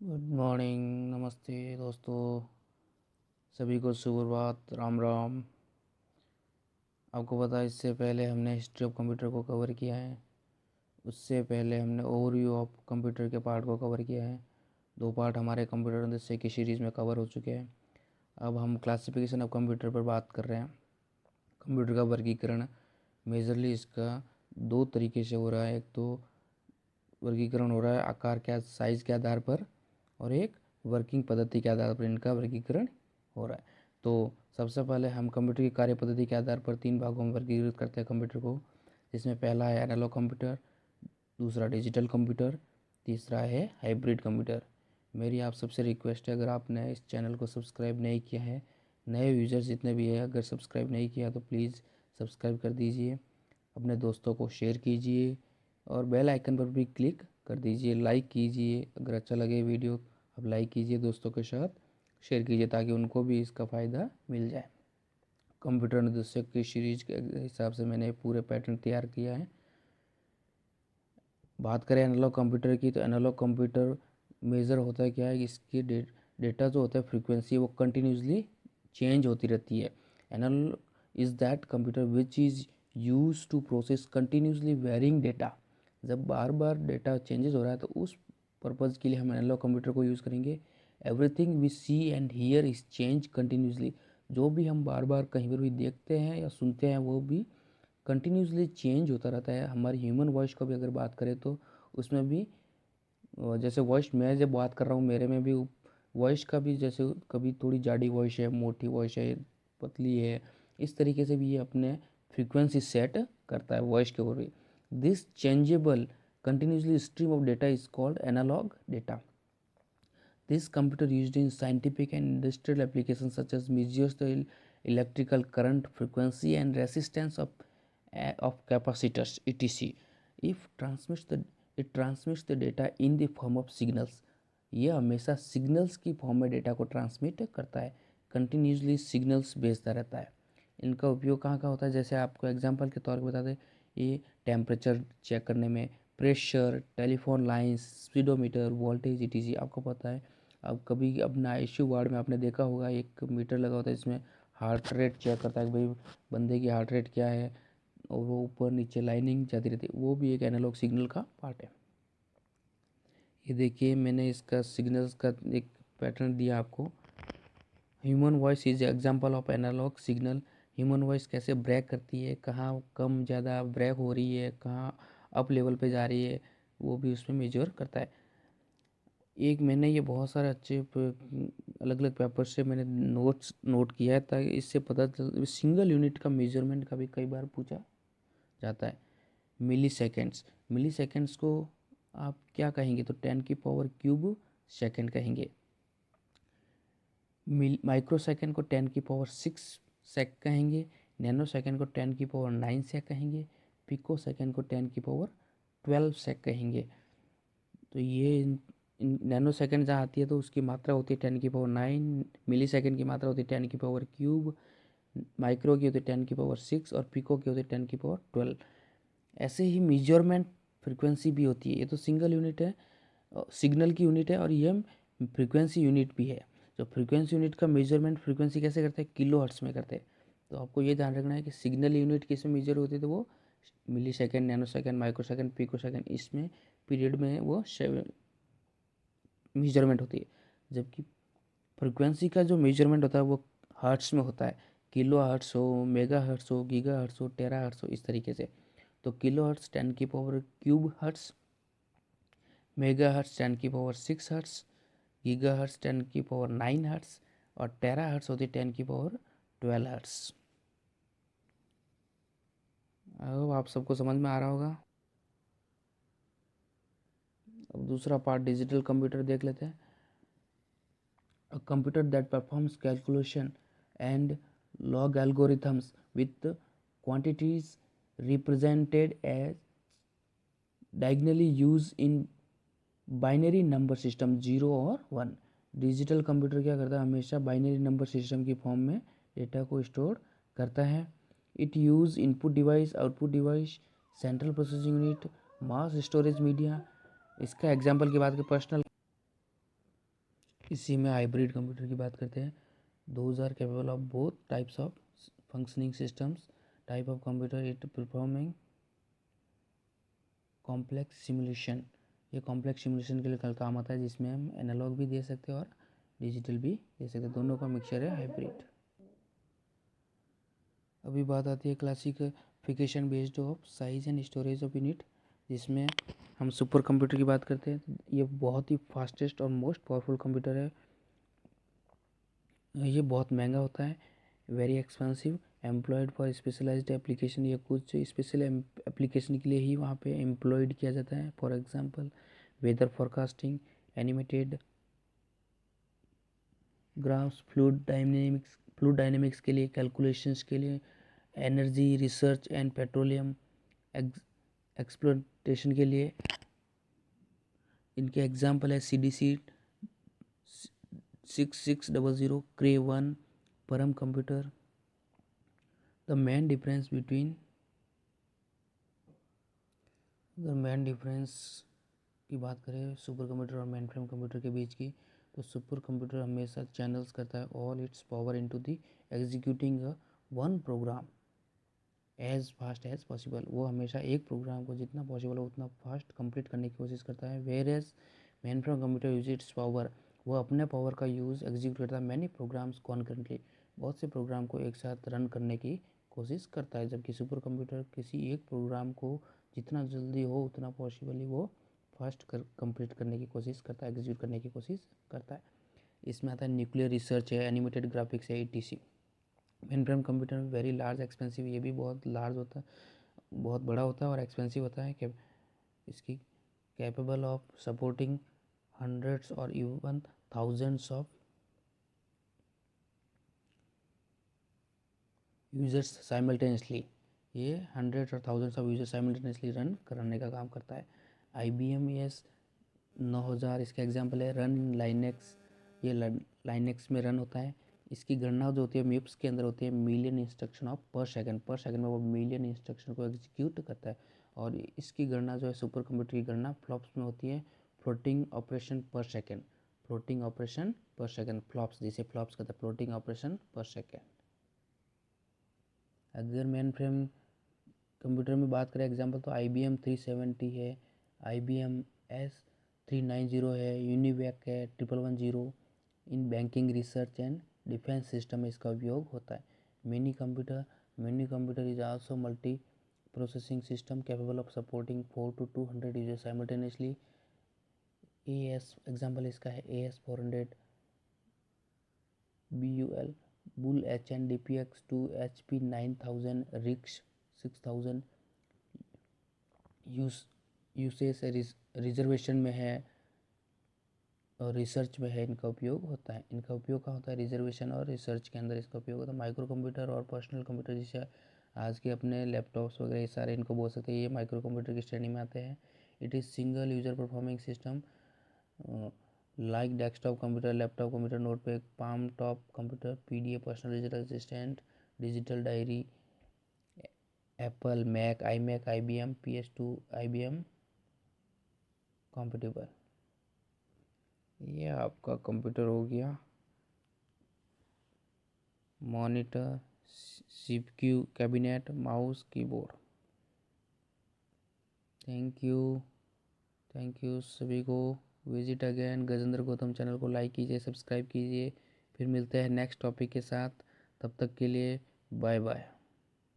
Good morning, नमस्ते दोस्तों। सभी को सुप्रभात, राम राम। आपको पता है इससे पहले हमने हिस्ट्री ऑफ कंप्यूटर को कवर किया है। उससे पहले हमने ओवरव्यू ऑफ कंप्यूटर के पार्ट को कवर किया है। 2 पार्ट हमारे कंप्यूटर जिससे की सीरीज़ में कवर हो चुके हैं। अब हम क्लासिफिकेशन ऑफ कंप्यूटर पर बात कर रहे हैं। कंप्यूटर का वर्गीकरण मेजरली इसका 2 तरीके से हो रहा है। एक तो वर्गीकरण हो रहा है आकार के साइज़ के आधार पर, और एक वर्किंग पद्धति के आधार पर इनका वर्गीकरण हो रहा है। तो सबसे पहले हम कंप्यूटर की कार्य पद्धति के आधार पर 3 भागों में वर्गीकृत करते हैं कंप्यूटर को, जिसमें पहला है एनालॉग कंप्यूटर, दूसरा डिजिटल कंप्यूटर, तीसरा है हाइब्रिड कंप्यूटर। मेरी आप सबसे रिक्वेस्ट है, अगर आपने इस चैनल को सब्सक्राइब नहीं किया है, नए यूज़र्स जितने भी हैं अगर सब्सक्राइब नहीं किया तो प्लीज़ सब्सक्राइब कर दीजिए, अपने दोस्तों को शेयर कीजिए और बेल आइकन पर भी क्लिक कर दीजिए, लाइक कीजिए। अगर अच्छा लगे वीडियो आप लाइक कीजिए, दोस्तों के साथ शेयर कीजिए ताकि उनको भी इसका फ़ायदा मिल जाए। कंप्यूटर अनुदेशक की सीरीज के हिसाब से मैंने पूरे पैटर्न तैयार किया है। बात करें एनालॉग कंप्यूटर की, तो एनालॉग कंप्यूटर मेज़र होता है क्या है, इसकी डेटा जो होता है फ्रीक्वेंसी वो कंटिन्यूसली चेंज होती रहती है। Analogue is that computer which is use to process continuously varying data. जब बार बार डेटा चेंजेस हो रहा है तो उस पर्पज़ के लिए हम एनालॉग कंप्यूटर को यूज़ करेंगे। Everything we see and hear is change continuously. जो भी हम बार बार कहीं पर भी देखते हैं या सुनते हैं वो भी कंटिन्यूसली चेंज होता रहता है। हमारी ह्यूमन वॉइस का भी अगर बात करें तो उसमें भी जैसे वॉइस मैं जब बात कर रहा हूँ मेरे में भी वॉइस का भी, जैसे कभी थोड़ी जाड़ी वॉइस है, मोटी वॉइस है, पतली है, इस तरीके से भी ये अपने फ्रीक्वेंसी सेट करता है वॉइस के ऊपर भी। This changeable continuously stream of data is called analogue data. This computer used in scientific and industrial applications such as measures the electrical current, frequency and resistance of capacitors etc. If transmits the it transmits the data in the form of signals. यह हमेशा signals की form में data को transmit करता है, continuously signals भेजता रहता है। इनका उपयोग कहाँ कहाँ होता है, जैसे आपको एग्जांपल के तौर पर बता दें, ये टेम्परेचर चेक करने में, pressure, telephone lines, speedometer, voltage etc. आपको पता है। अब कभी अपना आईसीयू वार्ड में आपने देखा होगा एक मीटर लगा होता है जिसमें हार्ट रेट चेक करता है कि भाई बंदे की हार्ट रेट क्या है, और वो ऊपर नीचे लाइनिंग जाती रहती है, वो भी एक एनालॉग सिग्नल का पार्ट है। ये देखिए मैंने इसका सिग्नल्स का एक पैटर्न दिया आपको। Human voice is example of analogue signal. Human voice कैसे ब्रेक करती है, कहाँ कम ज़्यादा ब्रेक हो रही है, कहाँ अप लेवल पे जा रही है, वो भी उसमें मेजर करता है। एक मैंने ये बहुत सारे अच्छे अलग अलग पेपर से मैंने नोट किया है ताकि इससे पता चल, सिंगल यूनिट का मेजरमेंट का भी कई बार पूछा जाता है। मिली सेकेंड्स, मिली सेकेंड्स को आप क्या कहेंगे, तो 10⁻³ सेकेंड कहेंगे। माइक्रो सेकेंड को 10⁻6 सेक कहेंगे। नैनो सेकेंड को 10⁻9 सेक कहेंगे। पिको सेकेंड को 10⁻12 सेक कहेंगे। तो ये नैनो सेकेंड जहाँ आती है तो उसकी मात्रा होती है 10⁻9, मिली सेकेंड की मात्रा होती है 10⁻³, माइक्रो की होती है 10⁻6 और पिको की होती है 10⁻12। ऐसे ही मेजरमेंट फ्रीक्वेंसी भी होती है। ये तो सिंगल यूनिट है, सिग्नल की यूनिट है, और ये फ्रीक्वेंसी यूनिट भी है। जो फ्रीक्वेंसी यूनिट का मेजरमेंट फ्रीक्वेंसी कैसे करते हैं, किलो हर्ट्स में करते हैं। तो आपको ये ध्यान रखना है कि सिग्नल यूनिट किस में मेजर होती है, तो वो millisecond, nanosecond, microsecond, picosecond, इसमें पीरियड में वो मेजरमेंट होती है। जबकि फ्रीक्वेंसी का जो मेजरमेंट होता है वो हर्ट्स में होता है। किलो हर्ट्स हो, मेगा हर्ट्स हो, गीगा हर्ट्स हो, टेरा हर्ट्स हो, इस तरीके से। तो kilo hertz 10⁻³ hertz, mega hertz 10⁻6 hertz, giga hertz 10⁻9 hertz, और टेरा हर्ट्स होती है 10⁻12 हर्ट्स। अब आप सबको समझ में आ रहा होगा। अब दूसरा पार्ट डिजिटल कंप्यूटर देख लेते हैं। A computer that performs calculation and log algorithms with quantities represented as diagonally used in binary number system 0 और 1। डिजिटल कंप्यूटर क्या करता है, हमेशा बाइनरी नंबर सिस्टम की फॉर्म में डेटा को स्टोर करता है। It use input device, output device, central processing unit, mass storage media. इसका एग्जांपल की बात करें, इसी में हाइब्रिड कंप्यूटर की बात करते हैं। Those are capable of both types of functioning systems. Type of computer it performing complex simulation. ये कॉम्प्लेक्स सिमुलेशन के लिए कल काम आता है, जिसमें हम एनालॉग भी दे सकते हैं और डिजिटल भी दे सकते हैं, दोनों का मिक्सचर है हाइब्रिड। अभी बात आती है classification based of size and storage of unit, जिसमें हम सुपर कंप्यूटर की बात करते हैं। ये बहुत ही फास्टेस्ट और मोस्ट पावरफुल कंप्यूटर है। ये बहुत महंगा होता है, very expensive, employed for specialised application. ये कुछ स्पेशल एप्लीकेशन के लिए ही वहाँ पे एम्प्लॉयड किया जाता है। For example weather forecasting, animated graphs, fluid dynamics के लिए, कैलकुलेशंस के लिए, energy research and petroleum exploitation के लिए। इनके एग्जांपल है CDC 6600, क्रे 1, परम कंप्यूटर। द मेन डिफरेंस की बात करें सुपर कंप्यूटर और मेन फ्रेम कंप्यूटर के बीच की, तो सुपर कंप्यूटर हमेशा चैनल्स करता है all its power into the executing one program as fast as possible. वो हमेशा एक प्रोग्राम को जितना पॉसिबल हो उतना फास्ट कंप्लीट करने की कोशिश करता है। Whereas mainframe computer use its power, वो अपने पावर का यूज़ एग्जीक्यूट करता है मैनी प्रोग्राम्स कॉन्करेंटली, बहुत से प्रोग्राम को एक साथ रन करने की कोशिश करता है। जबकि सुपर कंप्यूटर किसी एक प्रोग्राम को जितना जल्दी हो उतना पॉसिबली वो फास्ट कंप्लीट करने की कोशिश करता है, एग्जीक्यूट करने की कोशिश करता है। इसमें आता है न्यूक्लियर रिसर्च है, एनिमेटेड ग्राफिक्स है, ETC। Main frame computer very large expensive, ये भी बहुत लार्ज होता है, बहुत बड़ा होता है और एक्सपेंसिव होता है। इसकी कैपेबल ऑफ सपोर्टिंग हंड्रेड्स और even thousands of users simultaneously. ये हंड्रेड्स और thousands of users simultaneously run कराने का काम करता है। IBM ES 9000 इसका एग्जाम्पल है। रन लाइनेक्स, ये लाइनेक्स में रन होता है। इसकी गणना जो होती है MIPS के अंदर होती है मिलियन इंस्ट्रक्शन ऑफ पर सेकंड में वो मिलियन इंस्ट्रक्शन को एग्जीक्यूट करता है। और इसकी गणना जो है सुपर कंप्यूटर की गणना फ्लॉप्स में होती है, फ्लोटिंग ऑपरेशन पर सेकंड, फ्लॉप्स, जिसे फ्लॉप्स कहते हैं, फ्लोटिंग ऑपरेशन पर सेकंड। अगर मेन फ्रेम कंप्यूटर में बात करें एग्जांपल, तो IBM 370 है, IBM S390 है, यूनिवैक है, 1110। In banking, research and defence system में इसका उपयोग होता है। Mini computer is also multi processing system capable of supporting 4 to 200 users simultaneously. Example इसका है AS400, BUL, bull HN, DPX2, HP 9000, RIX 6000। Uses reservation में है और रिसर्च में है, इनका उपयोग होता है। इनका उपयोग कहाँ होता है? रिजर्वेशन और रिसर्च के अंदर इसका उपयोग होता है। माइक्रो कंप्यूटर और पर्सनल कंप्यूटर, जैसे आज के अपने लैपटॉप्स वगैरह, ये सारे इनको बोल सकते हैं, ये माइक्रो कंप्यूटर की श्रेणी में आते हैं। It is single user performing system like desktop computer, laptop computer, notepad, palmtop computer, PDF, personal digital assistant, digital diary, Apple, Mac, iMac, IBM PS2, IBM compatible. ये आपका कंप्यूटर हो गया। Monitor, CPU, cabinet, mouse, keyboard. Thank you सभी को। Visit again Gajendra Gautam channel को like कीजिए, subscribe कीजिए। फिर मिलते हैं नेक्स्ट टॉपिक के साथ, तब तक के लिए बाय बाय।